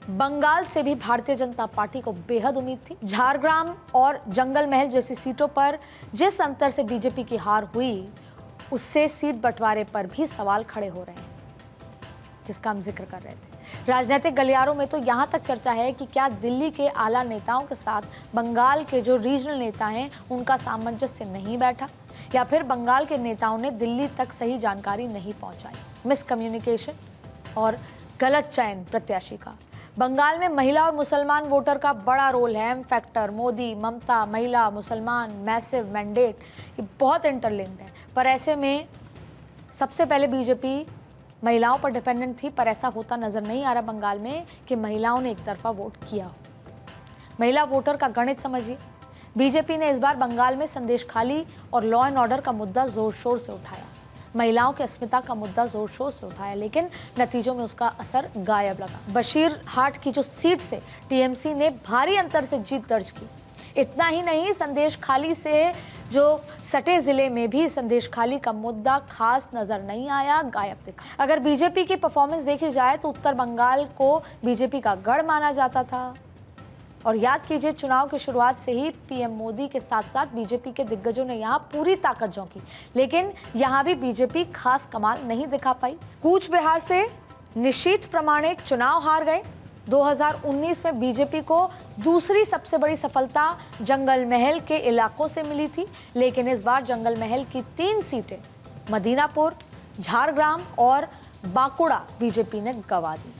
बंगाल से भी भारतीय जनता पार्टी को बेहद उम्मीद थी। झारग्राम और जंगल महल जैसी सीटों पर जिस अंतर से बीजेपी की हार हुई, उससे सीट बंटवारे पर भी सवाल खड़े हो रहे हैं, जिसका हम जिक्र कर रहे थे। राजनीतिक गलियारों में तो यहां तक चर्चा है कि क्या दिल्ली के आला नेताओं के साथ बंगाल के जो रीजनल नेता हैं उनका सामंजस्य नहीं बैठा, या फिर बंगाल के नेताओं ने दिल्ली तक सही जानकारी नहीं पहुंचाई। मिसकम्युनिकेशन और गलत चयन प्रत्याशी का। बंगाल में महिला और मुसलमान वोटर का बड़ा रोल है। एम फैक्टर, मोदी, ममता, महिला, मुसलमान, मैसिव मैंडेट, ये बहुत इंटरलिंक्ड है। पर ऐसे में सबसे पहले बीजेपी महिलाओं पर डिपेंडेंट थी, पर ऐसा होता नजर नहीं आ रहा बंगाल में कि महिलाओं ने एक तरफा वोट किया हो। महिला वोटर का गणित समझिए। बीजेपी ने इस बार बंगाल में संदेशखाली और लॉ एंड ऑर्डर का मुद्दा जोर शोर से उठाया, महिलाओं की अस्मिता का मुद्दा जोर शोर से उठाया, लेकिन नतीजों में उसका असर गायब लगा। बशीरहाट की जो सीट से टीएमसी ने भारी अंतर से जीत दर्ज की। इतना ही नहीं, संदेशखाली से जो सटे जिले में भी संदेशखाली का मुद्दा खास नजर नहीं आया, गायब दिखा। अगर बीजेपी की परफॉर्मेंस देखी जाए तो उत्तर बंगाल को बीजेपी का गढ़ माना जाता था। और याद कीजिए, चुनाव की शुरुआत से ही पीएम मोदी के साथ साथ बीजेपी के दिग्गजों ने यहां पूरी ताकत झोंकी, लेकिन यहां भी बीजेपी खास कमाल नहीं दिखा पाई। कूच बिहार से निश्चित प्रमाणिक चुनाव हार गए। 2019 में बीजेपी को दूसरी सबसे बड़ी सफलता जंगल महल के इलाकों से मिली थी, लेकिन इस बार जंगल महल की 3 सीटें मदीनापुर, झारग्राम और बांकुड़ा बीजेपी ने गंवा दी।